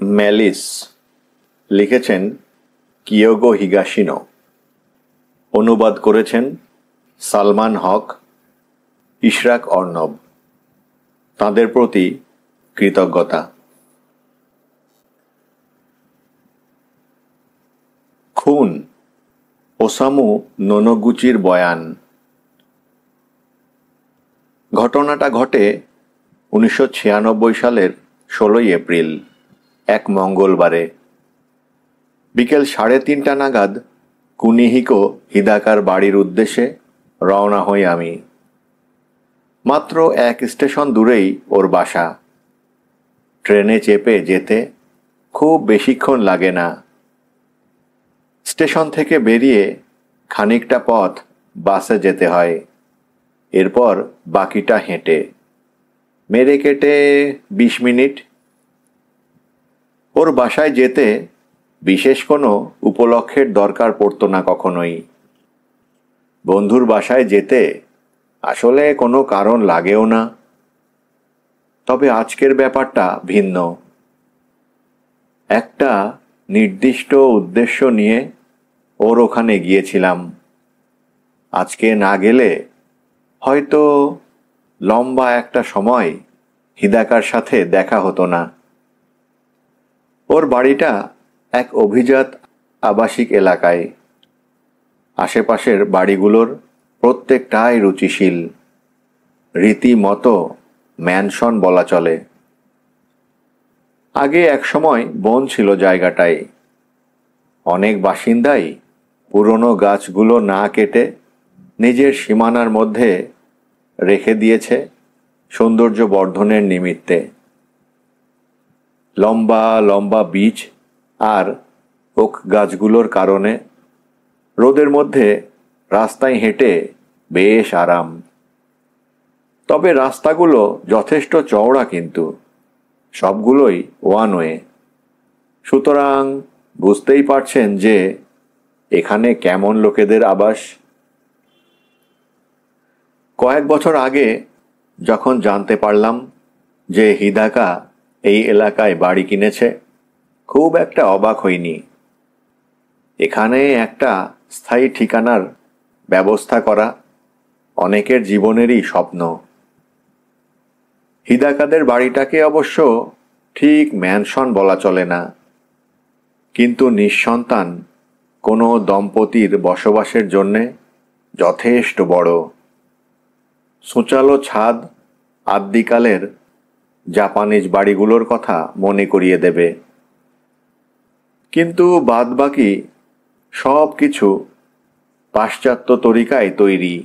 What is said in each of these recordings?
Malice লিখেছেন কিয়োগো হিগাশিনো, অনুবাদ করেছেন সালমান হক, ইশরাক অর্ণব। তাঁদের প্রতি কৃতজ্ঞতা। খুন, ওসামু নোনোগুচির বয়ান। ঘটনাটা ঘটে 1996 সালের 16 এপ্রিল, এক মঙ্গলবারে। বিকেল 3:30 নাগাদ কুনিহিকো হিদাকার বাড়ির উদ্দেশ্যে রওনা হই আমি। মাত্র এক স্টেশন দূরেই ওর বাসা। ট্রেনে চেপে যেতে খুব বেশিক্ষণ লাগে না। স্টেশন থেকে বেরিয়ে খানিকটা পথ বাসে যেতে হয়, এরপর বাকিটা হেঁটে। মেরে কেটে 20 মিনিট। ওর বাসায় যেতে বিশেষ কোনো উপলক্ষের দরকার পড়তো না কখনোই। বন্ধুর বাসায় যেতে আসলে কোনো কারণ লাগেও না। তবে আজকের ব্যাপারটা ভিন্ন। একটা নির্দিষ্ট উদ্দেশ্য নিয়ে ওর ওখানে গিয়েছিলাম। আজকে না গেলে হয়তো লম্বা একটা সময় হিদাকার সাথে দেখা হতো না। ওর বাড়িটা এক অভিজাত আবাসিক এলাকায়। আশেপাশের বাড়িগুলোর প্রত্যেকটাই রুচিশীল, রীতিমতো ম্যানশন বলা চলে। আগে এক সময় বন ছিল জায়গাটায়। অনেক বাসিন্দাই পুরনো গাছগুলো না কেটে নিজের সীমানার মধ্যে রেখে দিয়েছে সৌন্দর্য বর্ধনের নিমিত্তে। লম্বা লম্বা বীজ আর ওক গাছগুলোর কারণে রোদের মধ্যে রাস্তায় হেঁটে বেশ আরাম। তবে রাস্তাগুলো যথেষ্ট চওড়া, কিন্তু সবগুলোই ওয়ান ওয়ে। সুতরাং বুঝতেই পারছেন যে এখানে কেমন লোকেদের আবাস। কয়েক বছর আগে যখন জানতে পারলাম যে হিদাকা এই এলাকায় বাড়ি কিনেছে, খুব একটা অবাক হইনি। এখানে একটা স্থায়ী ঠিকানার ব্যবস্থা করা অনেকের জীবনেরই স্বপ্ন। হিদাকাদের বাড়িটাকে অবশ্য ঠিক ম্যানশন বলা চলে না, কিন্তু নিঃসন্তান কোনো দম্পতির বসবাসের জন্যে যথেষ্ট বড়। সুচালো ছাদ আদ্যিকালের জাপানিজ বাড়িগুলোর কথা মনে করিয়ে দেবে। কিন্তু বাদবাকি সব কিছু পাশ্চাত্য তরিকায় তৈরি।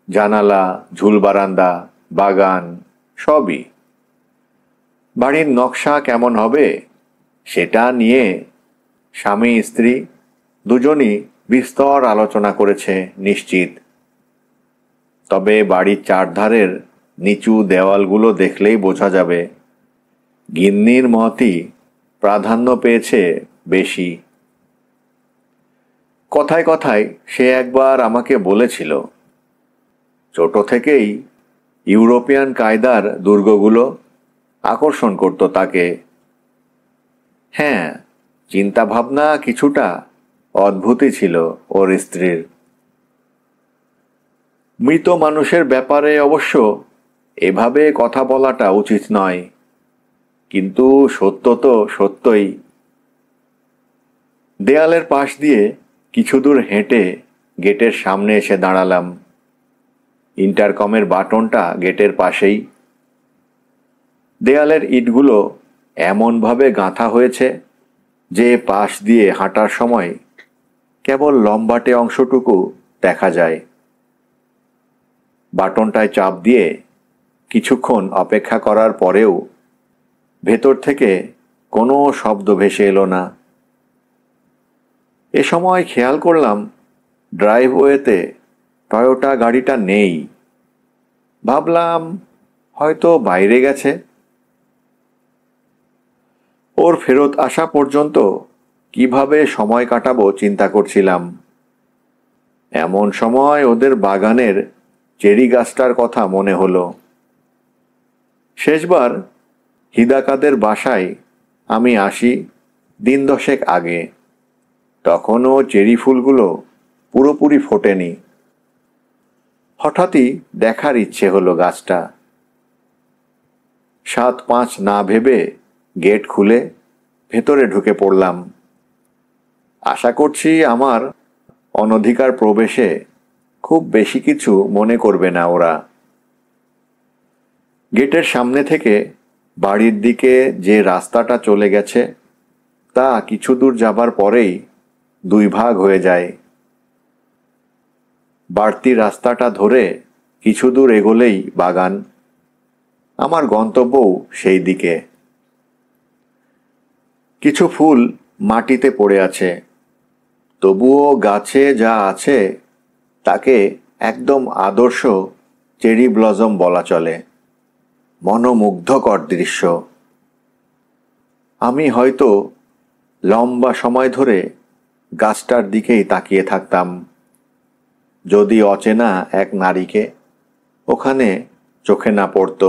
জানালা, ঝুলবারান্দা, বাগান সবই। বাড়ির নকশা কেমন হবে সেটা নিয়ে স্বামী স্ত্রী দুজনই বিস্তর আলোচনা করেছে নিশ্চিত। তবে বাড়ির চারধারের নিচু দেওয়ালগুলো দেখলেই বোঝা যাবে গিন্নির মতই প্রাধান্য পেয়েছে বেশি। কথায় কথায় সে একবার আমাকে বলেছিল, ছোট থেকেই ইউরোপিয়ান কায়দার দুর্গগুলো আকর্ষণ করত তাকে। হ্যাঁ, চিন্তাভাবনা কিছুটা অদ্ভুতই ছিল ওর স্ত্রীর। মৃত মানুষের ব্যাপারে অবশ্য এভাবে কথা বলাটা উচিত নয়, কিন্তু সত্য তো সত্যই। দেয়ালের পাশ দিয়ে কিছু দূর হেঁটে গেটের সামনে এসে দাঁড়ালাম। ইন্টারকমের বাটনটা গেটের পাশেই। দেয়ালের ইটগুলো এমনভাবে গাঁথা হয়েছে যে পাশ দিয়ে হাঁটার সময় কেবল লম্বাটে অংশটুকু দেখা যায়। বাটনটায় চাপ দিয়ে কিছুক্ষণ অপেক্ষা করার পরেও ভেতর থেকে কোনো শব্দ ভেসে এলো না। এ সময় খেয়াল করলাম ড্রাইভওয়েতে টয়োটা গাড়িটা নেই। ভাবলাম হয়তো বাইরে গেছে। ওর ফেরত আসা পর্যন্ত কিভাবে সময় কাটাবো চিন্তা করছিলাম। এমন সময় ওদের বাগানের চেরি গাছটার কথা মনে হলো। শেষবার হিদাকাদের বাসায় আমি আসি দিন 10 আগে। তখনও চেরি ফুলগুলো পুরোপুরি ফোটেনি। হঠাৎই দেখার ইচ্ছে হলো গাছটা। 7-5 না ভেবে গেট খুলে ভেতরে ঢুকে পড়লাম। আশা করছি আমার অনধিকার প্রবেশে খুব বেশি কিছু মনে করবে না ওরা। গেটের সামনে থেকে বাড়ির দিকে যে রাস্তাটা চলে গেছে তা কিছু দূর যাবার পরেই 2 ভাগ হয়ে যায়। বাড়তি রাস্তাটা ধরে কিছু দূর এগোলেই বাগান। আমার গন্তব্যও সেই দিকে। কিছু ফুল মাটিতে পড়ে আছে, তবুও গাছে যা আছে তাকে একদম আদর্শ চেরি ব্লজম বলা চলে। মনোমুগ্ধকর দৃশ্য। আমি হয়তো লম্বা সময় ধরে গাছটার দিকেই তাকিয়ে থাকতাম, যদি অচেনা এক নারীকে ওখানে চোখে না পড়ত।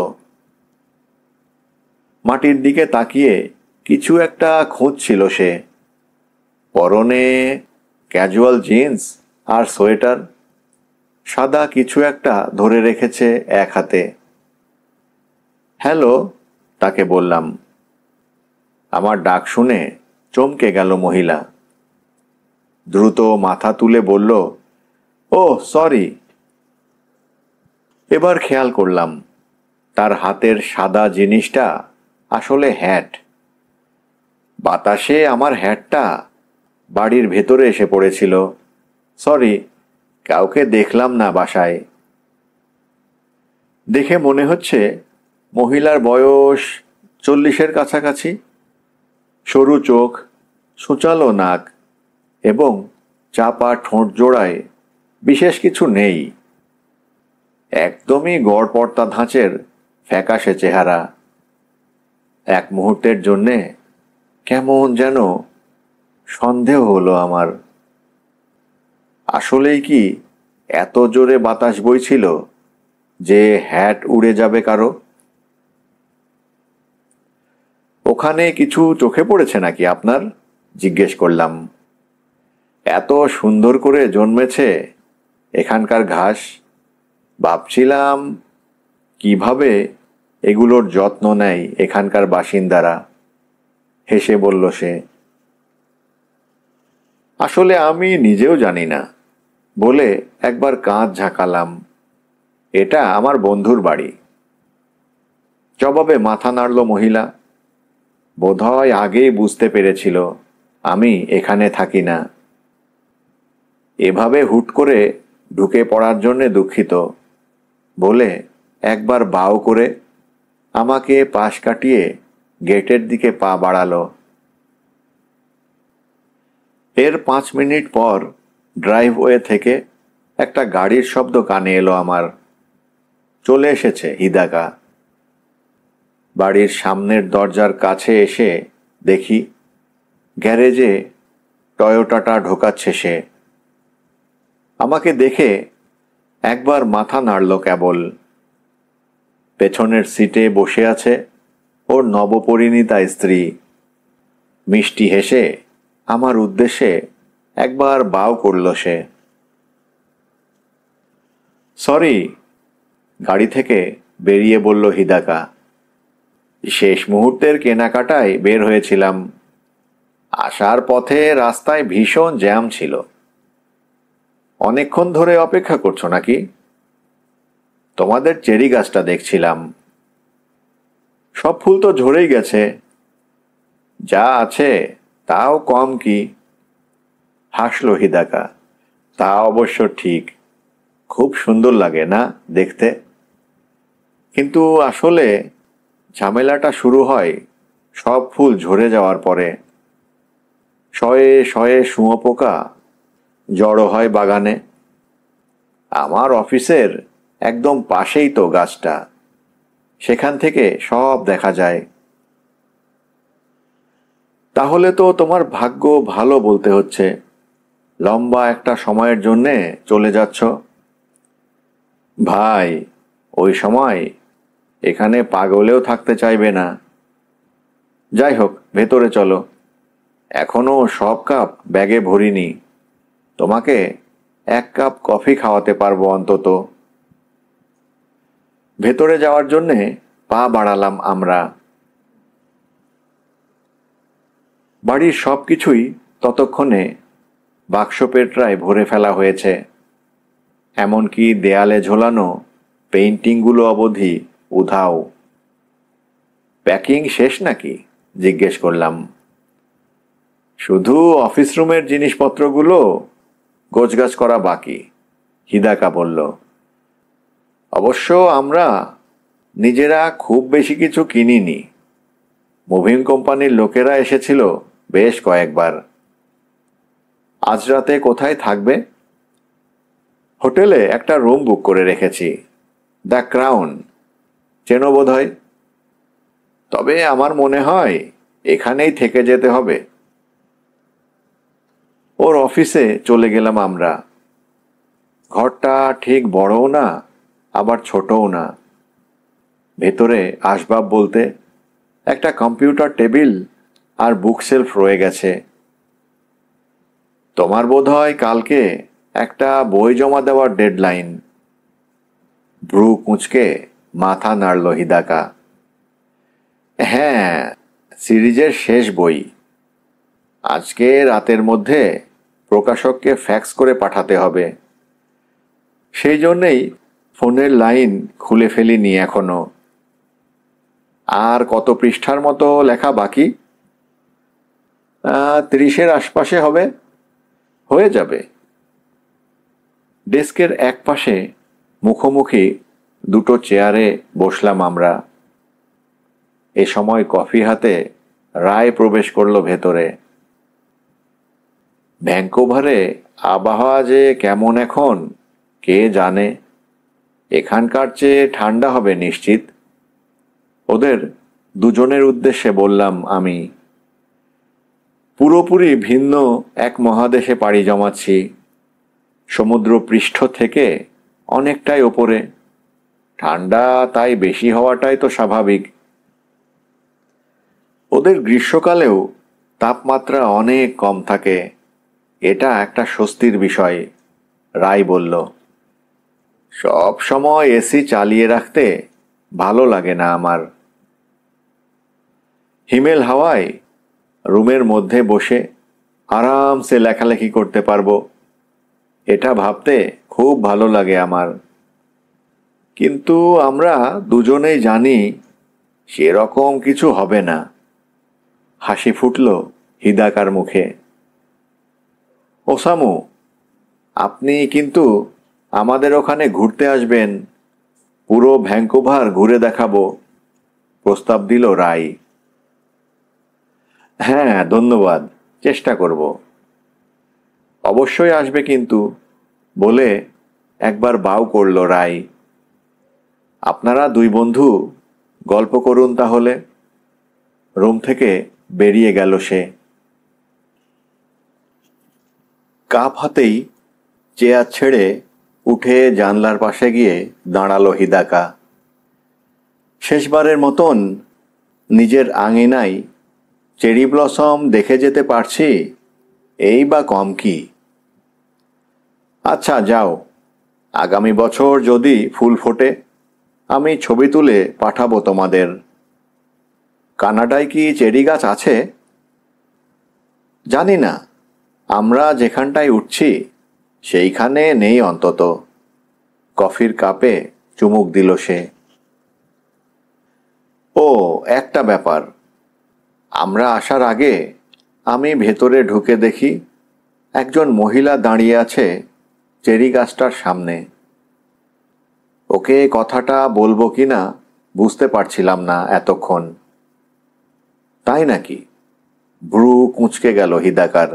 মাটির দিকে তাকিয়ে কিছু একটা খুঁজছিল সে। পরনে ক্যাজুয়াল জিন্স আর সোয়েটার, সাদা কিছু একটা ধরে রেখেছে এক হাতে। হ্যালো, তাকে বললাম। আমার ডাক শুনে চমকে গেল মহিলা। দ্রুত মাথা তুলে বলল, ও সরি। এবার খেয়াল করলাম তার হাতের সাদা জিনিসটা আসলে হ্যাট। বাতাসে আমার হ্যাটটা বাড়ির ভেতরে এসে পড়েছিল। সরি, কাউকে দেখলাম না বাসায়। দেখে মনে হচ্ছে মহিলার বয়স 40-এর কাছাকাছি। সরু চোখ, সূচালো নাক এবং চাপা ঠোঁট জোড়ায় বিশেষ কিছু নেই। একদমই গড়পড়তা ধাঁচের ফ্যাকাশে চেহারা। এক মুহূর্তের জন্যে কেমন যেন সন্দেহ হলো আমার। আসলেই কি এত জোরে বাতাস বইছিল যে হ্যাট উড়ে যাবে কারো? ওখানে কিছু চোখে পড়েছে নাকি আপনার? জিজ্ঞেস করলাম। এত সুন্দর করে জন্মেছে এখানকার ঘাস। ভাবছিলাম কিভাবে এগুলোর যত্ন নেয় এখানকার বাসিন্দারা। হেসে বলল সে। আসলে আমি নিজেও জানি না বলে একবার কাঁধ ঝাঁকালাম। এটা আমার বন্ধুর বাড়ি। জবাবে মাথা নাড়ল মহিলা। বোধহয় আগেই বুঝতে পেরেছিল আমি এখানে থাকি না। এভাবে হুট করে ঢুকে পড়ার জন্যে দুঃখিত বলে একবার বাও করে আমাকে পাশ কাটিয়ে গেটের দিকে পা বাড়ালো। এর 5 মিনিট পর ড্রাইভওয়ে থেকে একটা গাড়ির শব্দ কানে এলো আমার। চলে এসেছে হিদাকা। বাড়ির সামনের দরজার কাছে এসে দেখি গ্যারেজে টয়োটাটা ঢোকাচ্ছে সে। আমাকে দেখে একবার মাথা নাড়ল কেবল। পেছনের সিটে বসে আছে ওর নবপরিণীতা স্ত্রী। মিষ্টি হেসে আমার উদ্দেশ্যে একবার বাও করল সে। সরি, গাড়ি থেকে বেরিয়ে বলল হিদাকা। শেষ মুহূর্তের কেনাকাটায় বের হয়েছিলাম। আসার পথে রাস্তায় ভীষণ জ্যাম ছিল। অনেকক্ষণ ধরে অপেক্ষা করছো নাকি? তোমাদের চেরি গাছটা দেখছিলাম। সব ফুল তো ঝরেই গেছে। যা আছে তাও কম কি? হাসল হিদাকা। তা অবশ্য ঠিক। খুব সুন্দর লাগে না দেখতে? কিন্তু আসলে ঝামেলাটা শুরু হয় সব ফুল ঝরে যাওয়ার পরে। শয়ে শয়ে শুঁয়োপোকা জড়ো হয় বাগানে। আমার অফিসের একদম পাশেই তো গাছটা। সেখান থেকে সব দেখা যায়। তাহলে তো তোমার ভাগ্য ভালো বলতে হচ্ছে। লম্বা একটা সময়ের জন্যে চলে যাচ্ছ। ভাই, ওই সময় এখানে পাগলেও থাকতে চাইবে না। যাই হোক, ভেতরে চলো। এখনো সব কাপ ব্যাগে ভরিনি। তোমাকে 1 কাপ কফি খাওয়াতে পারবো অন্তত। ভেতরে যাওয়ার জন্যে পা বাড়ালাম আমরা। বাড়ির সব কিছুই ততক্ষণে বাক্স পেটরায় ভরে ফেলা হয়েছে। এমনকি দেয়ালে ঝোলানো পেইন্টিংগুলো অবধি উধাও। প্যাকিং শেষ নাকি? জিজ্ঞেস করলাম। শুধু অফিস রুমের জিনিসপত্রগুলো গোছগাছ করা বাকি, হিদাকা বলল। অবশ্য আমরা নিজেরা খুব বেশি কিছু কিনিনি। মুভিং কোম্পানির লোকেরা এসেছিল বেশ কয়েকবার। আজ রাতে কোথায় থাকবে? হোটেলে একটা রুম বুক করে রেখেছি, দ্য ক্রাউন। চেনো বোধ হয়। তবে আমার মনে হয় এখানেই থেকে যেতে হবে। ওর অফিসে চলে গেলাম আমরা। ঘরটা ঠিক বড়ও না, আবার ছোটও না। ভেতরে আসবাব বলতে একটা কম্পিউটার টেবিল আর বুকশেলফ রয়ে গেছে। তোমার বোধহয় কালকে একটা বই জমা দেওয়ার ডেডলাইন। ব্রু কুঁচকে মাথা নাড়ল হিদাকা। হ্যাঁ, সিরিজের শেষ বই। আজকে রাতের মধ্যে প্রকাশককে ফ্যাক্স করে পাঠাতে হবে। সেই জন্যেই ফোনের লাইন খুলে ফেলিনি এখনো। আর কত পৃষ্ঠার মতো লেখা বাকি? 30-এর আশপাশে হবে। হয়ে যাবে। ডেস্কের এক পাশে মুখোমুখি দুটো চেয়ারে বসলাম আমরা। এ সময় কফি হাতে রায় প্রবেশ করলো ভেতরে। ভ্যাঙ্কোভারে আবহাওয়া যে কেমন এখন কে জানে। এখানকার চেয়ে ঠান্ডা হবে নিশ্চিত। ওদের দুজনের উদ্দেশ্যে বললাম আমি। পুরোপুরি ভিন্ন এক মহাদেশে পাড়ি জমাচ্ছি। সমুদ্র পৃষ্ঠ থেকে অনেকটাই ওপরে। ঠান্ডা তাই বেশি হওয়াটাই তো স্বাভাবিক। ওদের গ্রীষ্মকালেও তাপমাত্রা অনেক কম থাকে। এটা একটা স্বস্তির বিষয়, রায় বলল। সব সময় এসি চালিয়ে রাখতে ভালো লাগে না আমার। হিমেল হাওয়ায় রুমের মধ্যে বসে আরামসে লেখালেখি করতে পারবো, এটা ভাবতে খুব ভালো লাগে আমার। কিন্তু আমরা দুজনেই জানি সেরকম কিছু হবে না। হাসি ফুটল হিদাকার মুখে। ওসামু, আপনি কিন্তু আমাদের ওখানে ঘুরতে আসবেন। পুরো ভ্যাঙ্কোভার ঘুরে দেখাবো, প্রস্তাব দিল রাই। হ্যাঁ, ধন্যবাদ, চেষ্টা করব। অবশ্যই আসবে কিন্তু, বলে একবার বাউ করল রাই। আপনারা দুই বন্ধু গল্প করুন তাহলে। রুম থেকে বেরিয়ে গেল সে। কাপ হাতেই চেয়ার ছেড়ে উঠে জানলার পাশে গিয়ে দাঁড়ালো হিদাকা। শেষবারের মতন নিজের আঙিনায় চেরি ব্লসম দেখে যেতে পারছি, এই বা কম কি। আচ্ছা যাও, আগামী বছর যদি ফুল ফোটে আমি ছবি তুলে পাঠাবো তোমাদের। কানাডায় কি চেরি গাছ আছে? জানি না, আমরা যেখানটায় উঠছি সেইখানে নেই অন্তত। কফির কাপে চুমুক দিল সে। ও, একটা ব্যাপার। আমরা আসার আগে আমি ভেতরে ঢুকে দেখি একজন মহিলা দাঁড়িয়ে আছে চেরি গাছটার সামনে। ওকে কথাটা বলবো কিনা বুঝতে পারছিলাম না এতক্ষণ। তাই নাকি? ব্রু কুঁচকে গেল হিদাকার।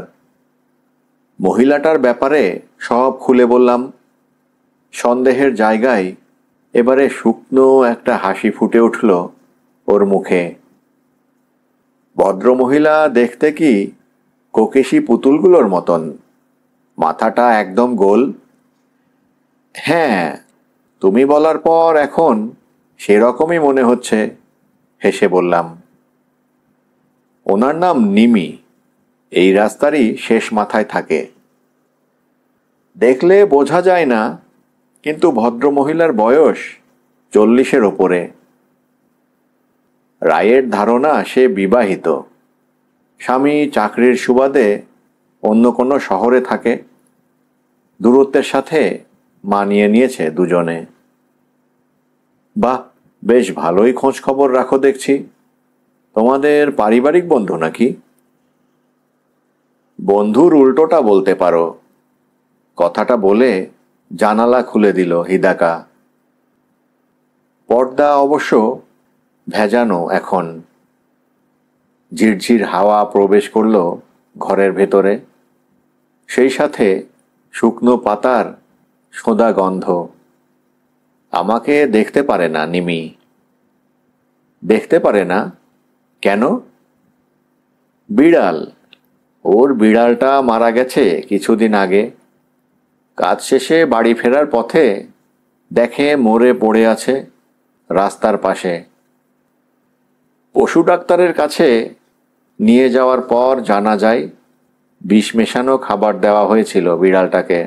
মহিলাটার ব্যাপারে সব খুলে বললাম। সন্দেহের জায়গায় এবারে শুকনো একটা হাসি ফুটে উঠল ওর মুখে। ভদ্রমহিলা দেখতে কি কোকেশি পুতুলগুলোর মতন? মাথাটা একদম গোল। হ্যাঁ, তুমি বলার পর এখন সেরকমই মনে হচ্ছে, হেসে বললাম। ওনার নাম নিমি, এই রাস্তারই শেষ মাথায় থাকে। দেখলে বোঝা যায় না, কিন্তু ভদ্রমহিলার বয়স 40-এর ওপরে। রায়ের ধারণা সে বিবাহিত, স্বামী চাকরির সুবাদে অন্য কোনো শহরে থাকে, দূরত্বের সাথে মানিয়ে নিয়েছে দুজনে। বাহ, বেশ ভালোই খোঁজ খবর রাখো দেখছি। তোমাদের পারিবারিক বন্ধু নাকি? বন্ধুর উল্টোটা বলতে পারো। কথাটা বলে জানালা খুলে দিল হিদাকা। পর্দা অবশ্য ভেজানো এখন। ঝিরঝির হাওয়া প্রবেশ করল ঘরের ভেতরে, সেই সাথে শুকনো পাতার সোঁদা গন্ধ। আমাকে দেখতে পারে না নিমি। দেখতে পারে না কেন? বিড়াল, ওর বিড়ালটা মারা গেছে কিছুদিন আগে। কাজ শেষে বাড়ি ফেরার পথে দেখে মরে পড়ে আছে রাস্তার পাশে। পশু ডাক্তারের কাছে নিয়ে যাওয়ার পর জানা যায় বিষ মেশানো খাবার দেওয়া হয়েছিল বিড়ালটাকে।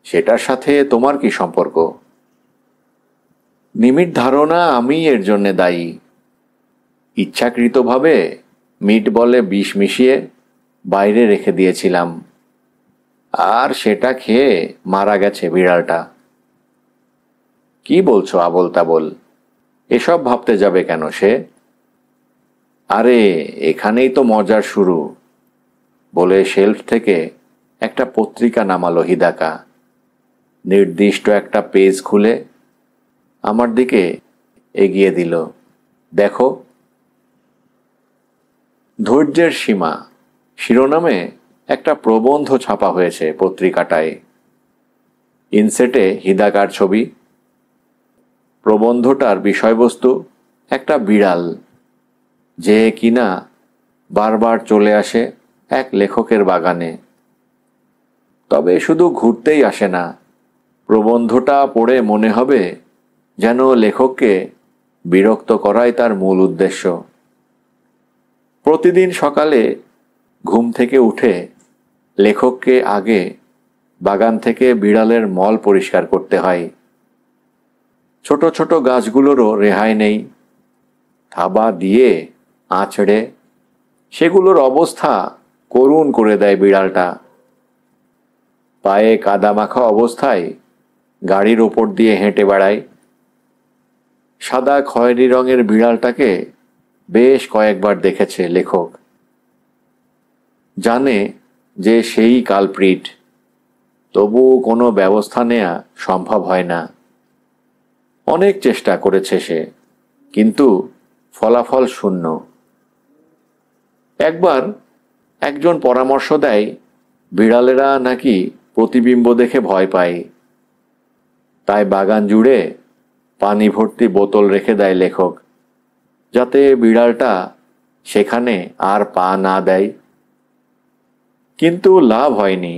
সেটার সাথে তোমার কি সম্পর্ক? নিমির ধারণা আমি এর জন্যে দায়ী। ইচ্ছাকৃতভাবে মিট বলে বিষ মিশিয়ে বাইরে রেখে দিয়েছিলাম, আর সেটা খেয়ে মারা গেছে বিড়ালটা। কি বলছো আবোল তাবোল? এসব ভাবতে যাবে কেন সে? আরে এখানেই তো মজার শুরু, বলে শেলফ থেকে একটা পত্রিকা নামালো হিদাকা। নির্দিষ্ট একটা পেজ খুলে আমার দিকে এগিয়ে দিল। দেখো। ধৈর্যের সীমা শিরোনামে একটা প্রবন্ধ ছাপা হয়েছে পত্রিকাটায়। ইনসেটে হিদাকার ছবি। প্রবন্ধটার বিষয়বস্তু একটা বিড়াল, যে কিনা বারবার চলে আসে এক লেখকের বাগানে। তবে শুধু ঘুরতেই আসে না, প্রবন্ধটা পড়ে মনে হবে যেন লেখককে বিরক্ত করাই তার মূল উদ্দেশ্য। প্রতিদিন সকালে ঘুম থেকে উঠে লেখককে আগে বাগান থেকে বিড়ালের মল পরিষ্কার করতে হয়। ছোট ছোট গাছগুলোরও রেহাই নেই। থাবা দিয়ে আঁচড়ে সেগুলোর অবস্থা করুণ করে দেয় বিড়ালটা। পায়ে কাদামাখা অবস্থায় গাড়ির ওপর দিয়ে হেঁটে বেড়ায়। সাদা খয়েরি রঙের বিড়ালটাকে বেশ কয়েকবার দেখেছে লেখক। জানে যে সেই কালপ্রিট, তবু কোনো ব্যবস্থা নেওয়া সম্ভব হয় না। অনেক চেষ্টা করেছে সে, কিন্তু ফলাফল শূন্য। একবার একজন পরামর্শ দেয় বিড়ালেরা নাকি প্রতিবিম্ব দেখে ভয় পায়। তাই বাগান জুড়ে পানি ভর্তি বোতল রেখে দেয় লেখক, যাতে বিড়ালটা সেখানে আর পা না দেয়। কিন্তু লাভ হয়নি।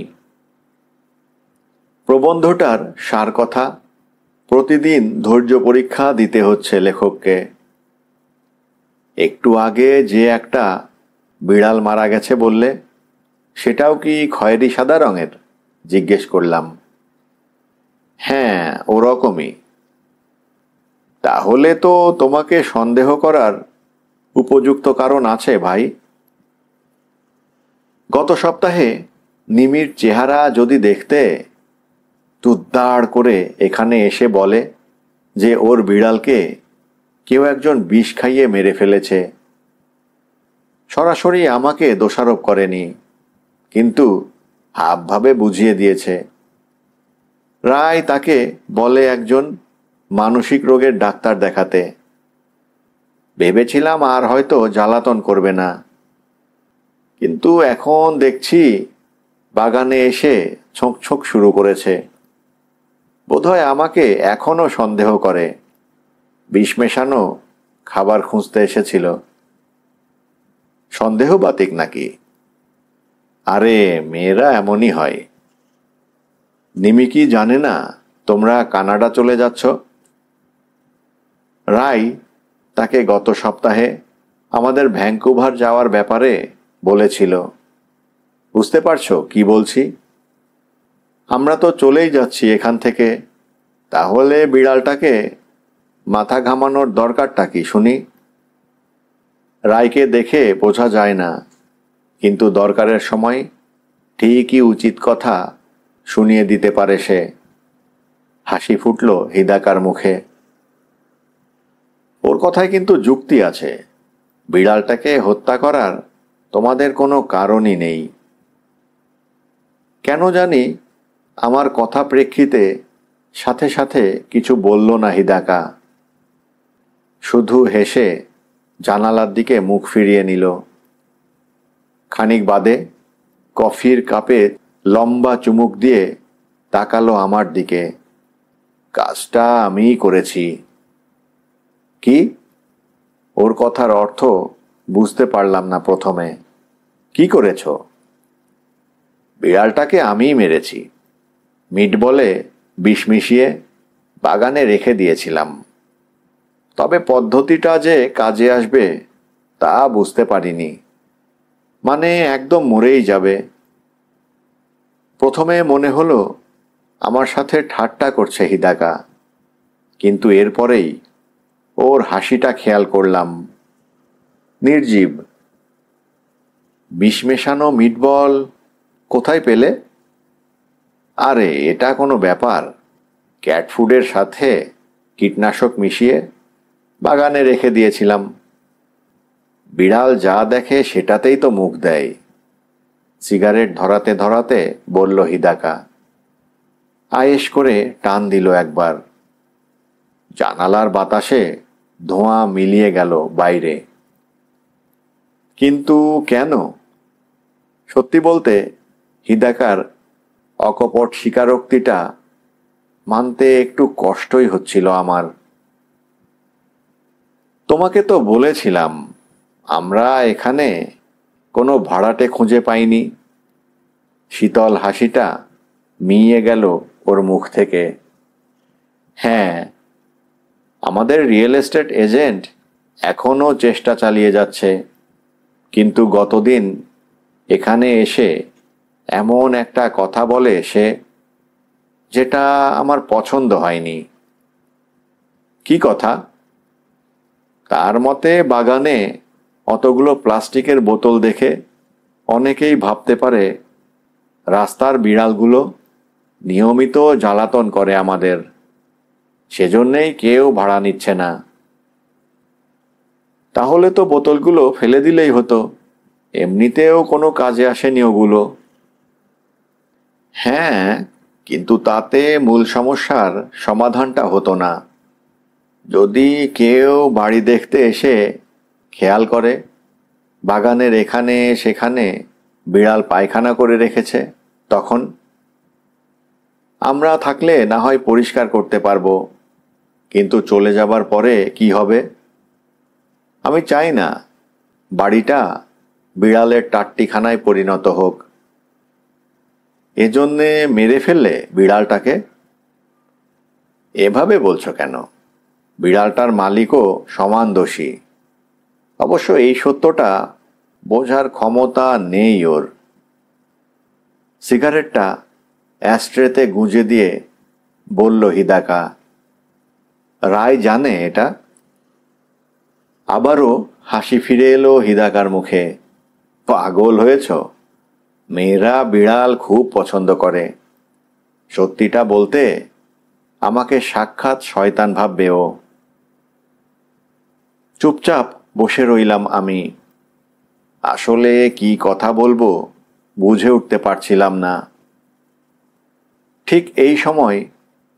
প্রবন্ধটার সার কথা, প্রতিদিন ধৈর্য পরীক্ষা দিতে হচ্ছে লেখককে। একটু আগে যে একটা বিড়াল মারা গেছে বললে, সেটাও কি খয়েরি সাদা রঙের? জিজ্ঞেস করলাম। হ্যাঁ, ওরকমই। তাহলে তো তোমাকে সন্দেহ করার উপযুক্ত কারণ আছে ভাই। গত সপ্তাহে নিমির চেহারা যদি দেখতে, তুদ্দাড় করে এখানে এসে বলে যে ওর বিড়ালকে কেউ একজন বিষ খাইয়ে মেরে ফেলেছে। সরাসরি আমাকে দোষারোপ করেনি, কিন্তু হাবভাবে বুঝিয়ে দিয়েছে। রায় তাকে বলে একজন মানসিক রোগের ডাক্তার দেখাতে। ভেবেছিলাম আর হয়তো জ্বালাতন করবে না, কিন্তু এখন দেখছি বাগানে এসে ছোঁক ছোঁক শুরু করেছে। বোধহয় আমাকে এখনো সন্দেহ করে বিষ মেশানো খাবার খুঁজতে এসেছিল। সন্দেহ বাতিক নাকি? আরে মেয়েরা এমনই হয়। নিমি কি জানে না তোমরা কানাডা চলে যাচ্ছ? রায় তাকে গত সপ্তাহে আমাদের ভ্যাঙ্কুভার যাওয়ার ব্যাপারে বলেছিল। বুঝতে পারছো কি বলছি? আমরা তো চলেই যাচ্ছি এখান থেকে, তাহলে বিড়ালটাকে মাথা ঘামানোর দরকারটা কি শুনি? রায়কে দেখে বোঝা যায় না, কিন্তু দরকারের সময় ঠিকই উচিত কথা শুনিয়ে দিতে পারে সে। হাসি ফুটল হিদাকার মুখে। ওর কথায় কিন্তু যুক্তি আছে। বিড়ালটাকে হত্যা করার তোমাদের কোনো কারণই নেই। কেন জানি আমার কথা প্রেক্ষিতে সাথে সাথে কিছু বলল না হিদাকা, শুধু হেসে জানালার দিকে মুখ ফিরিয়ে নিল। খানিক বাদে কফির কাপে লম্বা চুমুক দিয়ে তাকালো আমার দিকে। কাজটা আমিই করেছি। কি? ওর কথার অর্থ বুঝতে পারলাম না প্রথমে। কি করেছ? বিড়ালটাকে আমিই মেরেছি। মিট বলে বিষ মিশিয়ে বাগানে রেখে দিয়েছিলাম। তবে পদ্ধতিটা যে কাজে আসবে তা বুঝতে পারিনি। মানে একদম মরেই যাবে। প্রথমে মনে হলো আমার সাথে ঠাট্টা করছে হিদাকা, কিন্তু এরপরেই ওর হাসিটা খেয়াল করলাম। নির্জীব। বিষ মেশানো মিটবল কোথায় পেলে? আরে এটা কোনো ব্যাপার। ক্যাট ফুডের সাথে কীটনাশক মিশিয়ে বাগানে রেখে দিয়েছিলাম। বিড়াল যা দেখে সেটাতেই তো মুখ দেয়। সিগারেট ধরাতে ধরাতে বলল হিদাকা। আয়েশ করে টান দিল একবার। জানালার বাতাসে ধোঁয়া মিলিয়ে গেল বাইরে। কিন্তু কেন? সত্যি বলতে হিদাকার অকপট স্বীকারোক্তিটা মানতে একটু কষ্টই হচ্ছিল আমার। তোমাকে তো বলেছিলাম আমরা এখানে কোনো ভাড়াটে খুঁজে পাইনি। শীতল হাসিটা মিইয়ে গেল ওর মুখ থেকে। হ্যাঁ, আমাদের রিয়েল এস্টেট এজেন্ট এখনও চেষ্টা চালিয়ে যাচ্ছে, কিন্তু গতদিন এখানে এসে এমন একটা কথা বলে সে, যেটা আমার পছন্দ হয়নি। কি কথা? তার মতে বাগানে অতগুলো প্লাস্টিকের বোতল দেখে অনেকেই ভাবতে পারে রাস্তার বিড়ালগুলো নিয়মিত জ্বালাতন করে আমাদের, সেজন্যেই কেউ ভাড়া নিচ্ছে না। তাহলে তো বোতলগুলো ফেলে দিলেই হতো, এমনিতেও কোনো কাজে আসেনি ওগুলো। হ্যাঁ, কিন্তু তাতে মূল সমস্যার সমাধানটা হতো না। যদি কেউ বাড়ি দেখতে এসে খেয়াল করে বাগানের এখানে সেখানে বিড়াল পায়খানা করে রেখেছে, তখন আমরা থাকলে না হয় পরিষ্কার করতে পারবো, কিন্তু চলে যাবার পরে কি হবে? আমি চাই না বাড়িটা বিড়ালের টাট্টিখানায় পরিণত হোক। এজন্যে মেরে ফেললে বিড়ালটাকে? এভাবে বলছো কেন? বিড়ালটার মালিকও সমান দোষী। অবশ্য এই সত্যটা বোঝার ক্ষমতা নেই ওর। সিগারেটটা অ্যাস্ট্রেতে গুঁজে দিয়ে বলল হিদাকা। রায় জানে এটা? আবারও হাসি ফিরে এলো হিদাকার মুখে। পাগল হয়েছ? মেয়েরা বিড়াল খুব পছন্দ করে। সত্যিটা বলতে আমাকে সাক্ষাৎ শয়তান ভাববে ও। চুপচাপ বসে রইলাম আমি। আসলে কি কথা বলবো বুঝে উঠতে পারছিলাম না। ঠিক এই সময়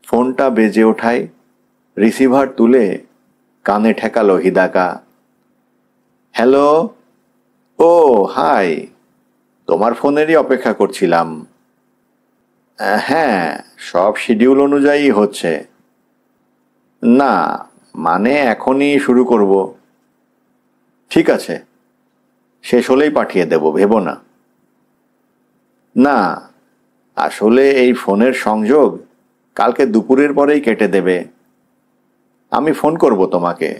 ফোনটা বেজে ওঠায় রিসিভার তুলে কানে ঠেকালো হিদাকা। হ্যালো। ও হাই, তোমার ফোনেরই অপেক্ষা করছিলাম। হ্যাঁ, সব শিডিউল অনুযায়ী হচ্ছে। না, মানে এখনই শুরু করব। ঠিক আছে, শেষ হলেই পাঠিয়ে দেব, ভেবো না। না, আসলে এই ফোনের সংযোগ কালকে দুপুরের পরেই কেটে দেবে। আমি ফোন করব তোমাকে।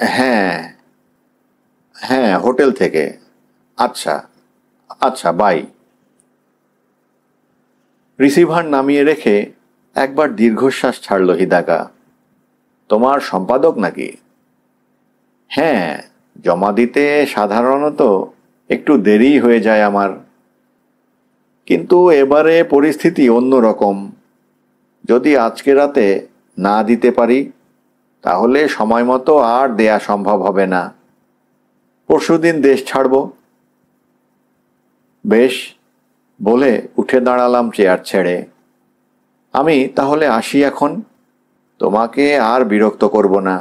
হ্যাঁ, হোটেল থেকে। আচ্ছা আচ্ছা, বাই। রিসিভার নামিয়ে রেখে একবার দীর্ঘশ্বাস ছাড়ল হিদাকা। তোমার সম্পাদক নাকি? হ্যাঁ, জমা দিতে সাধারণত একটু দেরি হয়ে যায় আমার, কিন্তু এবারে পরিস্থিতি অন্যরকম। যদি আজকে রাতে না দিতে পারি তাহলে সময় মতো আর দেয়া সম্ভব হবে না। পরশুদিন দেশ ছাড়ব। বেশ, বলে উঠে দাঁড়ালাম চেয়ার ছেড়ে। আমি তাহলে আসি এখন, তোমাকে আর বিরক্ত করব না।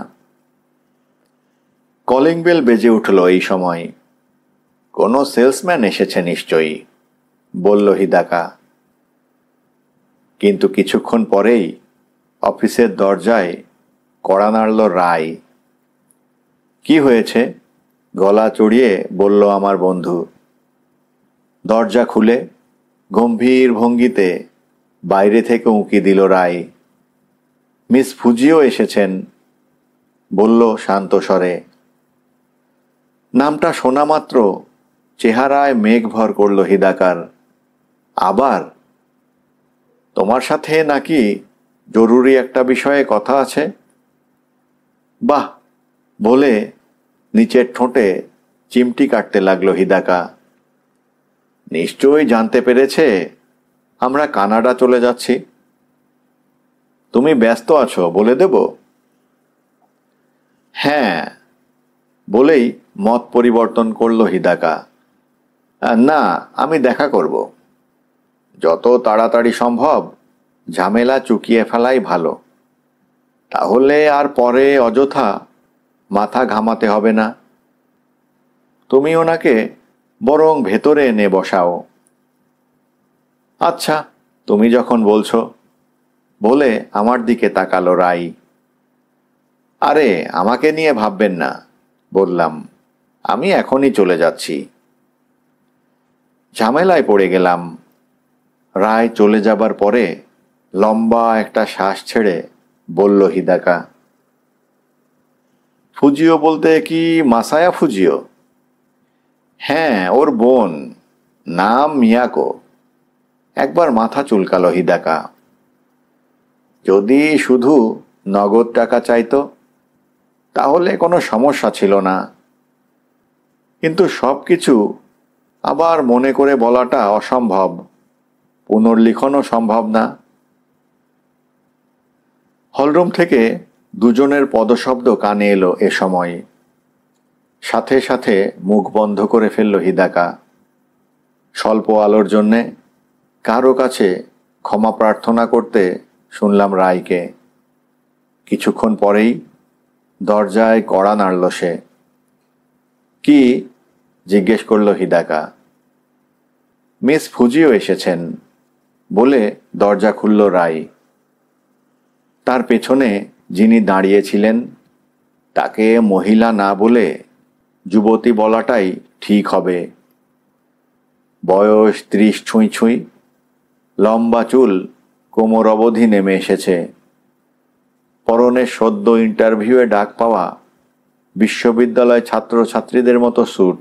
কলিং বেল বেজে উঠল এই সময়। কোনো সেলসম্যান এসেছে নিশ্চয়ই, বলল হিদাকা। কিন্তু কিছুক্ষণ পরেই অফিসের দরজায় কড়া নাড়ল রায়। কি হয়েছে? গলা চড়িয়ে বলল আমার বন্ধু। দরজা খুলে গম্ভীর ভঙ্গিতে বাইরে থেকে উঁকি দিল রায়। মিস ফুজিও এসেছেন, বলল শান্ত স্বরে। নামটা শোনা মাত্র চেহারায় মেঘ ভর করল হিদাকার। আবার? তোমার সাথে নাকি জরুরি একটা বিষয়ে কথা আছে? বাহ, বলে নিচের ঠোঁটে চিমটি কাটতে লাগলো হিদাকা। নিশ্চয়ই জানতে পেরেছে আমরা কানাডা চলে যাচ্ছি। তুমি ব্যস্ত আছো বলে দেব? হ্যাঁ, বলেই মত পরিবর্তন করল হিদাকা। না, আমি দেখা করব। যত তাড়াতাড়ি সম্ভব ঝামেলা চুকিয়ে ফেলাই ভালো, তাহলে আর পরে অযথা মাথা ঘামাতে হবে না। তুমি ওনাকে বরং ভেতরে এনে বসাও। আচ্ছা, তুমি যখন বলছো, বলে আমার দিকে তাকালো রাই। আরে, আমাকে নিয়ে ভাববেন না, বললাম। আমি এখনই চলে যাচ্ছি। ঝামেলায় পড়ে গেলাম। রায় চলে যাবার পরে লম্বা একটা শ্বাস ছেড়ে বলল হিদাকা। ফুজিও বলতে কি মাসায়া ফুজিও? হ্যাঁ, ওর বোন, নাম মিয়াকো। একবার মাথা চুলকালো হিদাকা। যদি শুধু নগদ টাকা চাইতো তাহলে কোনো সমস্যা ছিল না, কিন্তু সব কিছু আবার মনে করে বলাটা অসম্ভব, পুনর্লিখনও সম্ভব না। হলরুম থেকে দুজনের পদশব্দ কানে এলো এ সময়। সাথে সাথে মুখ বন্ধ করে ফেলল হিদাকা। স্বল্প আলোর জন্যে কারো কাছে ক্ষমা প্রার্থনা করতে শুনলাম রায়কে। কিছুক্ষণ পরেই দরজায় কড়া নাড়ল সে। কি? জিজ্ঞেস করল হিদাকা। মিস ফুজিও এসেছেন, বলে দরজা খুলল রায়। তার পেছনে যিনি দাঁড়িয়েছিলেন তাকে মহিলা না বলে যুবতী বলাটাই ঠিক হবে। বয়স 30 ছুঁই ছুঁই, লম্বা চুল কোমর অবধি নেমে এসেছে। পরনে সদ্য ইন্টারভিউয়ে ডাক পাওয়া বিশ্ববিদ্যালয় ছাত্রছাত্রীদের মতো স্যুট।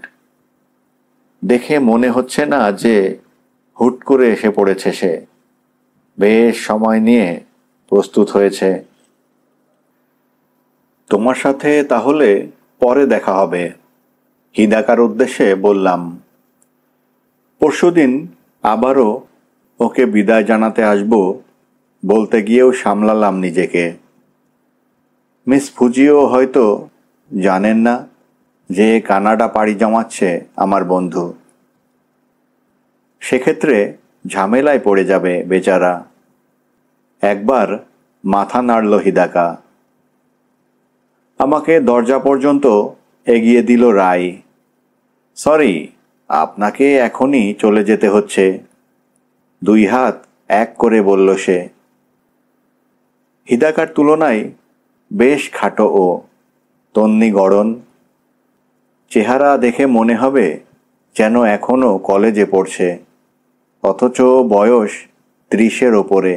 দেখে মনে হচ্ছে না যে হুট করে এসে পড়েছে সে। বেশ সময় নিয়ে প্রস্তুত হয়েছে। তোমার সাথে তাহলে পরে দেখা হবে, হিদাকার উদ্দেশ্যে বললাম। পরশুদিন আবারও ওকে বিদায় জানাতে আসব বলতে গিয়েও সামলালাম নিজেকে। মিস ফুজিও হয়তো জানেন না যে কানাডা পাড়ি জমাচ্ছে আমার বন্ধু। সেক্ষেত্রে ঝামেলায় পড়ে যাবে বেচারা। একবার মাথা নাড়ল হিদাকা। আমাকে দরজা পর্যন্ত এগিয়ে দিল রায়। সরি, আপনাকে এখনই চলে যেতে হচ্ছে, 2 হাত এক করে বলল সে। হিদাকার তুলনায় বেশ খাটো ও তন্নি গড়ন। চেহারা দেখে মনে হবে যেন এখনো কলেজে পড়ছে, অথচ বয়স 30-এর ওপরে।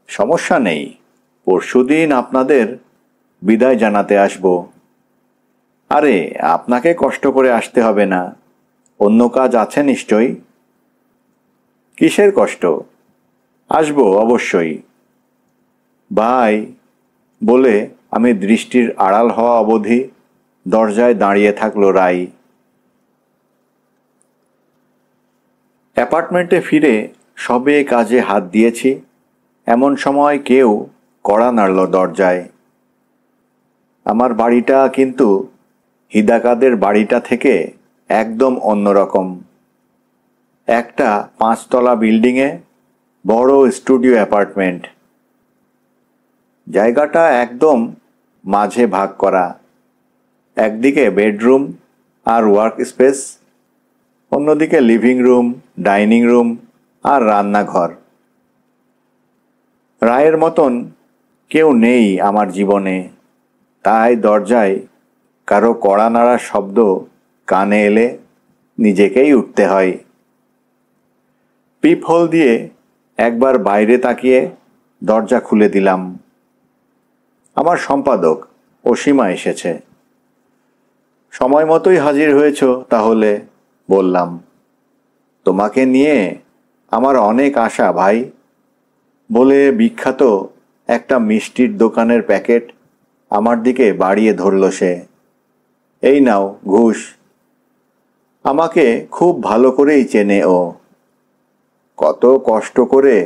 সমস্যা নেই, পরশুদিন আপনাদের বিদায় জানাতে আসব। আরে, আপনাকে কষ্ট করে আসতে হবে না, অন্য কাজ আছে নিশ্চয়ই। কিসের কষ্ট? আসবো অবশ্যই। বাই বলে আমি দৃষ্টির আড়াল হওয়া অবধি দরজায় দাঁড়িয়ে থাকলো রাই। অ্যাপার্টমেন্টে ফিরে সবে কাজে হাত দিয়েছি, এমন সময় কেউ কড়া নাড়ল দরজায়। আমার বাড়িটা কিন্তু হিদাকাদের বাড়িটা থেকে একদম অন্যরকম। একটা 5 তলা বিল্ডিংয়ে বড় স্টুডিও অ্যাপার্টমেন্ট। জায়গাটা একদম মাঝে ভাগ করা, একদিকে বেডরুম আর ওয়ার্ক স্পেস, অন্যদিকে লিভিং রুম, ডাইনিং রুম আর রান্নাঘর। রায়ের মতন কেউ নেই আমার জীবনে, তাই দরজায় কারো কড়া নাড়ার শব্দ কানে এলে নিজেকেই উঠতে হয়। পিপ হোল দিয়ে একবার বাইরে তাকিয়ে দরজা খুলে দিলাম। আমার সম্পাদক অসীমা এসেছে। সময় মতোই হাজির হয়েছ তাহলে, বললাম। তোমাকে নিয়ে আমার অনেক আশা ভাই, বলে বিখ্যাত একটা মিষ্টির দোকানের প্যাকেট আমার দিকে বাড়িয়ে ধরল সে। এই নাও ঘুষ। আমাকে খুব ভালো করেই চেনে ও। কত কষ্ট করে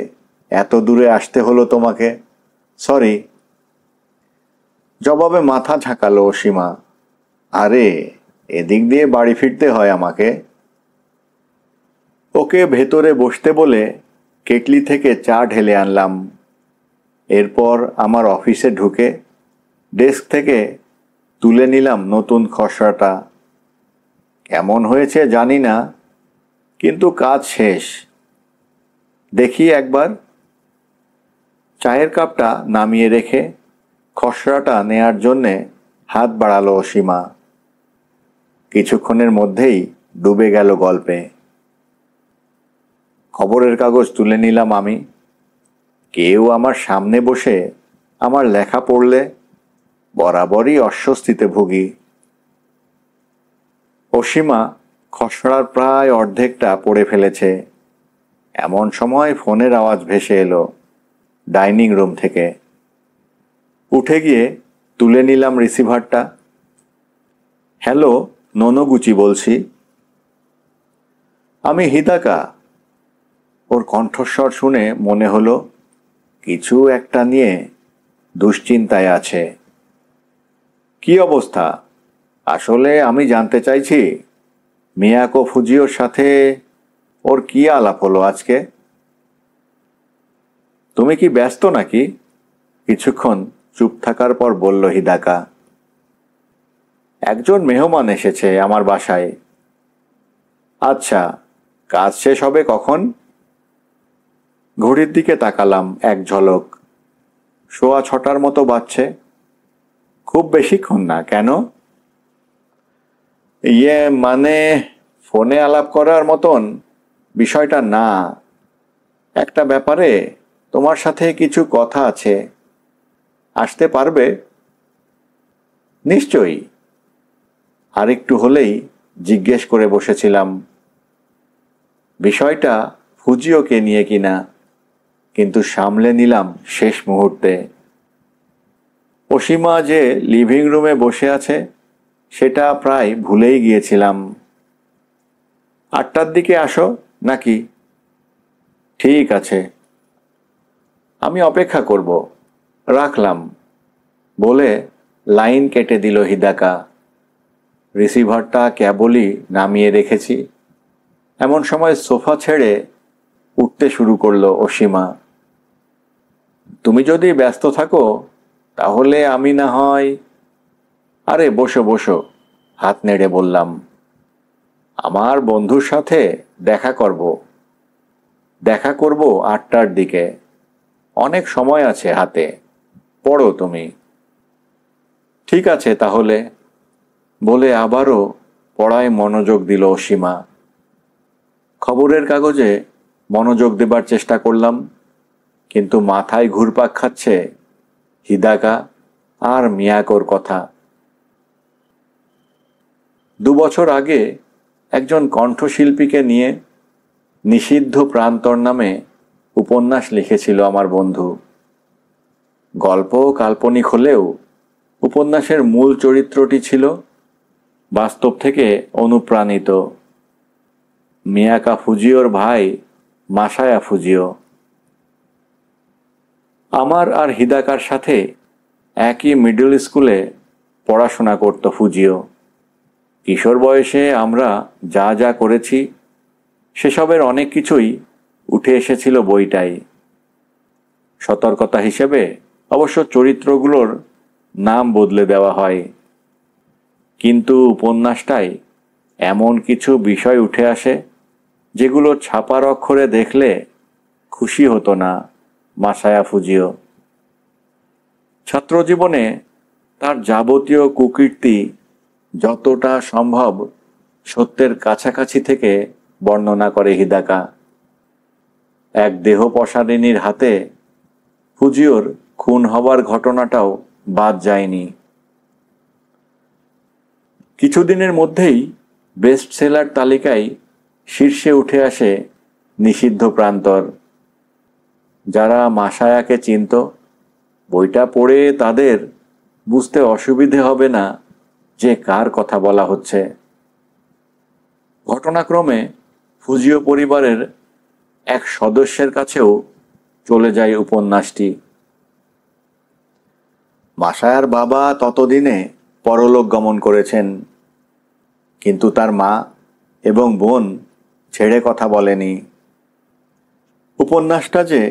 এত দূরে আসতে হলো তোমাকে, সরি। জবাবে মাথা ঝাঁকালো অসীমা। আরে, এদিক দিয়ে বাড়ি ফিরতে হয় আমাকে। ওকে ভেতরে বসতে বলে কেটলি থেকে চা ঢেলে আনলাম। এরপর আমার অফিসে ঢুকে ডেস্ক থেকে তুলে নিলাম নতুন খসড়াটা। কেমন হয়েছে জানি না, কিন্তু কাজ শেষ। দেখি একবার। চায়ের কাপটা নামিয়ে রেখে খসড়াটা নেয়ার জন্যে হাত বাড়ালো অসীমা। কিছুক্ষণের মধ্যেই ডুবে গেল গল্পে। খবরের কাগজ তুলে নিলাম আমি। কেউ আমার সামনে বসে আমার লেখা পড়লে বরাবরই অস্বস্তিতে ভুগি। অসীমা খসড়ার প্রায় অর্ধেকটা পড়ে ফেলেছে। এমন সময় ফোনের আওয়াজ ভেসে এলো ডাইনিং রুম থেকে। উঠে গিয়ে তুলে নিলাম রিসিভারটা। হ্যালো, ননগুচি বলছি। আমি হিদাকা। ওর কণ্ঠস্বর শুনে মনে হলো কিছু একটা নিয়ে দুশ্চিন্তায় আছে। কি অবস্থা? আসলে আমি জানতে চাইছি মিয়াকো ফুজিওর সাথে ওর কি আলাপ হলো আজকে। তুমি কি ব্যস্ত নাকি? কিছুক্ষণ চুপ থাকার পর বলল হিদাকা। একজন মেহমান এসেছে আমার বাসায়। আচ্ছা, কাজ শেষ হবে কখন? ঘড়ির দিকে তাকালাম এক ঝলক। 6:15 মতো বাজছে। খুব বেশিক্ষণ না, কেন? মানে ফোনে আলাপ করার মতন বিষয়টা না। একটা ব্যাপারে তোমার সাথে কিছু কথা আছে। আসতে পারবে? নিশ্চয়ই। আরেকটু হলেই জিজ্ঞেস করে বসেছিলাম বিষয়টা ফুজিওকে নিয়ে কিনা, কিন্তু সামলে নিলাম শেষ মুহূর্তে। অসীমা যে লিভিং রুমে বসে আছে সেটা প্রায় ভুলেই গিয়েছিলাম। 8টার দিকে আসো নাকি? ঠিক আছে, আমি অপেক্ষা করব, রাখলাম, বলে লাইন কেটে দিল হিদাকা। রিসিভারটা কেবলই নামিয়ে রেখেছি, এমন সময় সোফা ছেড়ে উঠতে শুরু করলো অসীমা। তুমি যদি ব্যস্ত থাকো তাহলে আমি না হয়। আরে বসো বসো, হাত নেড়ে বললাম। আমার বন্ধুর সাথে দেখা করব 8টার দিকে। অনেক সময় আছে হাতে, পড়ো তুমি। ঠিক আছে তাহলে, বলে আবারও পড়ায় মনোযোগ দিল অসীমা। খবরের কাগজে মনোযোগ দেবার চেষ্টা করলাম, কিন্তু মাথায় ঘুরপাক খাচ্ছে হিদাকা আর মিয়াকোর কথা। 2 বছর আগে একজন কণ্ঠশিল্পীকে নিয়ে নিষিদ্ধ প্রান্তর নামে উপন্যাস লিখেছিল আমার বন্ধু। গল্প কাল্পনিক হলেও উপন্যাসের মূল চরিত্রটি ছিল বাস্তব থেকে অনুপ্রাণিত। মিয়াকা ফুজিওর ভাই মাসায়া ফুজিও। আমার আর হিদাকার সাথে একই মিডল স্কুলে পড়াশোনা করত ফুজিও। কিশোর বয়সে আমরা যা যা করেছি সেসবের অনেক কিছুই উঠে এসেছিল বইটাই। সতর্কতা হিসেবে অবশ্য চরিত্রগুলোর নাম বদলে দেওয়া হয়, কিন্তু উপন্যাসটায় এমন কিছু বিষয় উঠে আসে যেগুলো ছাপার অক্ষরে দেখলে খুশি হতো না মাসায়া ফুজিও। ছাত্রজীবনে তার যাবতীয় কুকীর্তি যতটা সম্ভব সত্যের কাছাকাছি থেকে বর্ণনা করে হিদাকা। এক দেহপসারিণীর হাতে ফুজিওর খুন হবার ঘটনাটাও বাদ যায়নি। কিছুদিনের মধ্যেই বেস্ট সেলার তালিকায় শীর্ষে উঠে আসে নিষিদ্ধ প্রান্তর। যারা মাসায়াকে চিনত, বইটা পড়ে তাদের বুঝতে অসুবিধে হবে না যে কার কথা বলা হচ্ছে। ঘটনাক্রমে ফুজিও পরিবারের এক সদস্যের কাছেও চলে যায় উপন্যাসটি। মাসায়ার বাবা ততদিনে পরলোক গমন করেছেন, কিন্তু তার মা এবং বোন ছেড়ে কথা বলেনি। উপন্যাসটা যে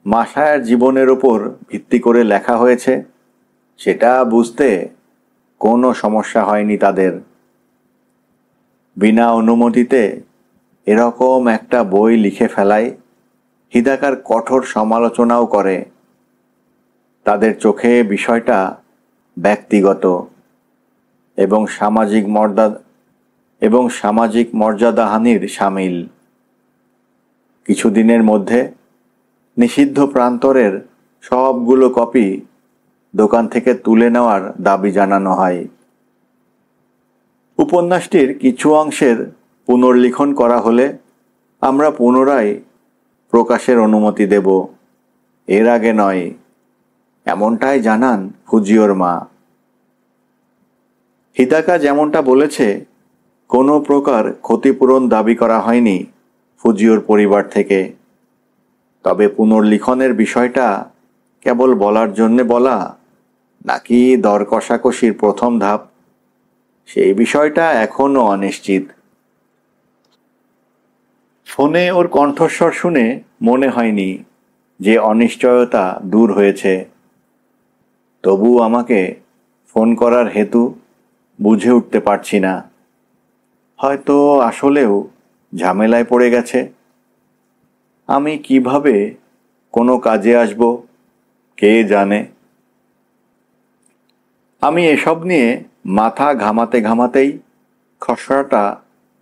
মাসায়ার জীবনের ওপর ভিত্তি করে লেখা হয়েছে সেটা বুঝতে কোনো সমস্যা হয়নি তাদের। বিনা অনুমতিতে এরকম একটা বই লিখে ফেলায় হিদাকার কঠোর সমালোচনাও করে। তাদের চোখে বিষয়টা ব্যক্তিগত এবং সামাজিক মর্যাদাহানির শামিল। কিছুদিনের মধ্যে নিষিদ্ধ প্রান্তরের সবগুলো কপি দোকান থেকে তুলে নেওয়ার দাবি জানানো হয়। উপন্যাসটির কিছু অংশের পুনর্লিখন করা হলে আমরা পুনরায় প্রকাশের অনুমতি দেব, এর আগে নয়, এমনটাই জানান ফুজিওর মা। হিদাকা যেমনটা বলেছে, কোনো প্রকার ক্ষতিপূরণ দাবি করা হয়নি ফুজিওর পরিবার থেকে। তবে পুনর্লিখনের বিষয়টা কেবল বলার জন্যে বলা নাকি দর কষাকষির প্রথম ধাপ, সেই বিষয়টা এখনও অনিশ্চিত। ফোনে ওর কণ্ঠস্বর শুনে মনে হয়নি যে অনিশ্চয়তা দূর হয়েছে। তবু আমাকে ফোন করার হেতু বুঝে উঠতে পারছি না। হয়তো আসলেও ঝামেলায় পড়ে গেছে। আমি কিভাবে কোনো কাজে আসব কে জানে। আমি এসব নিয়ে মাথা ঘামাতে ঘামাতেই খসড়াটা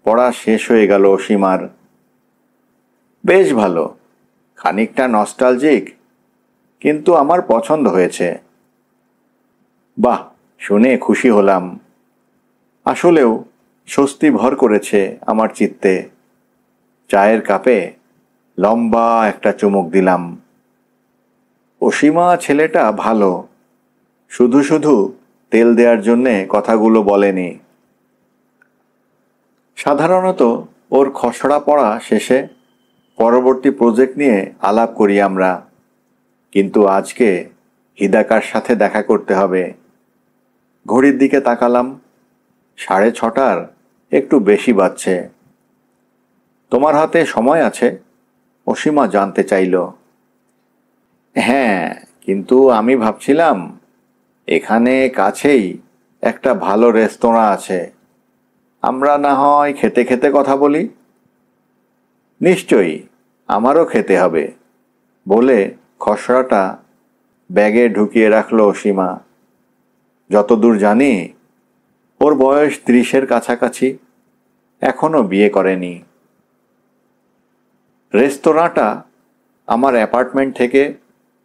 পড়া শেষ হয়ে গেল অসীমার। বেশ ভালো, খানিকটা নস্টালজিক, কিন্তু আমার পছন্দ হয়েছে। বাহ, শুনে খুশি হলাম। আসলেও স্বস্তি ভর করেছে আমার চিত্তে। চায়ের কাপে লম্বা একটা চুমুক দিলাম। অসীমা ছেলেটা ভালো, শুধু শুধু তেল দেওয়ার জন্যে কথাগুলো বলেনি। সাধারণত ওর খসড়া পড়া শেষে পরবর্তী প্রজেক্ট নিয়ে আলাপ করি আমরা, কিন্তু আজকে হিদাকার সাথে দেখা করতে হবে। ঘড়ির দিকে তাকালাম, 6:30 একটু বেশি বাজছে। তোমার হাতে সময় আছে? অসীমা জানতে চাইল। হ্যাঁ, কিন্তু আমি ভাবছিলাম এখানে কাছেই একটা ভালো রেস্তোরাঁ আছে, আমরা না হয় খেতে খেতে কথা বলি। নিশ্চয়ই, আমারও খেতে হবে বলে খসড়াটা ব্যাগে ঢুকিয়ে রাখলো অসীমা। যতদূর জানি ওর বয়স 30-এর কাছাকাছি, এখনো বিয়ে করেনি। রেস্তোরাঁটা আমার অ্যাপার্টমেন্ট থেকে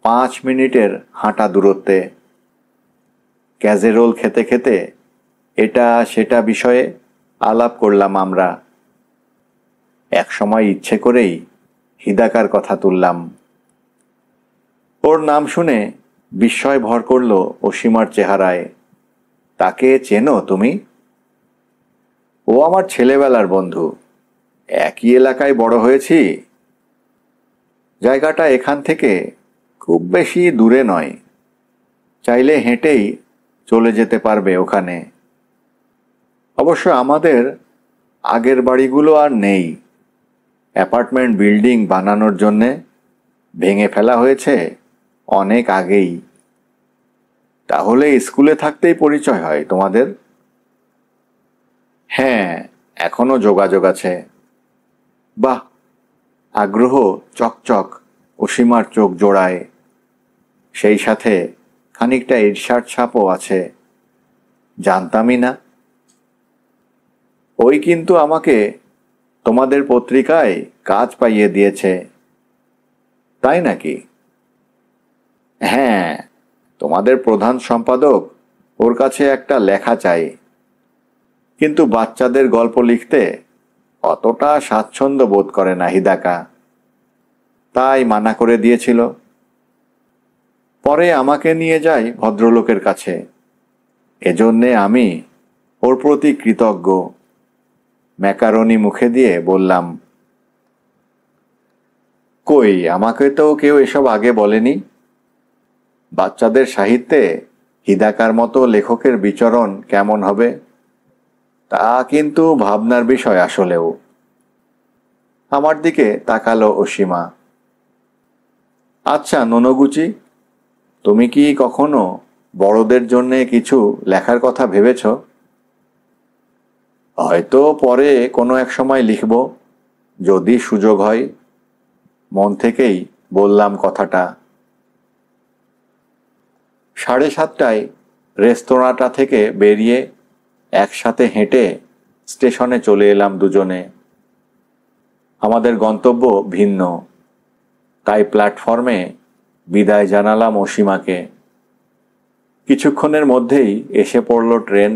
5 মিনিটের হাঁটা দূরত্বে। ক্যাজেরোল খেতে খেতে এটা সেটা বিষয়ে আলাপ করলাম আমরা। এক সময় ইচ্ছে করেই হিদাকার কথা তুললাম। ওর নাম শুনে বিস্ময় ভর করল অসীমার চেহারায়। তাকে চেনো তুমি? ও আমার ছেলেবেলার বন্ধু, একই এলাকায় বড় হয়েছি। জায়গাটা এখান থেকে খুব বেশি দূরে নয়, চাইলে হেঁটেই চলে যেতে পারবে ওখানে। অবশ্য আমাদের আগের বাড়িগুলো আর নেই, অ্যাপার্টমেন্ট বিল্ডিং বানানোর জন্যে ভেঙে ফেলা হয়েছে অনেক আগেই। তাহলে স্কুলে থাকতেই পরিচয় হয় তোমাদের? হ্যাঁ, এখনো যোগাযোগ আছে। বাহ, আগ্রহ চকচক অসীমার চোখ জোড়ায়। সেই সাথে খানিকটা ঈর্ষার ছাপও আছে। জানতামই না। ওই কিন্তু আমাকে তোমাদের পত্রিকায় কাজ পাইয়ে দিয়েছে। তাই নাকি? হ্যাঁ, তোমাদের প্রধান সম্পাদক ওর কাছে একটা লেখা চাই, কিন্তু বাচ্চাদের গল্প লিখতে অতটা স্বাচ্ছন্দ্য বোধ করে না হিদাকা, তাই মানা করে দিয়েছিল। পরে আমাকে নিয়ে যায় ভদ্রলোকের কাছে। এজন্যে আমি ওর প্রতি কৃতজ্ঞ। ম্যাকারনি মুখে দিয়ে বললাম, কই, আমাকে তো কেউ এসব আগে বলেনি। বাচ্চাদের সাহিত্যে হিদাকার মতো লেখকের বিচরণ কেমন হবে তা কিন্তু ভাবনার বিষয় আসলেও। আমার দিকে তাকালো অসীমা। আচ্ছা নোনগুচি, তুমি কি কখনো বড়দের জন্যে কিছু লেখার কথা ভেবেছ? হয়তো পরে কোনো এক সময় লিখব, যদি সুযোগ হয়। মন থেকেই বললাম কথাটা। 7:30টায় রেস্তোরাঁটা থেকে বেরিয়ে একসাথে হেঁটে স্টেশনে চলে এলাম দুজনে। আমাদের গন্তব্য ভিন্ন, তাই প্ল্যাটফর্মে বিদায় জানালাম অসীমাকে। কিছুক্ষণের মধ্যেই এসে পড়ল ট্রেন।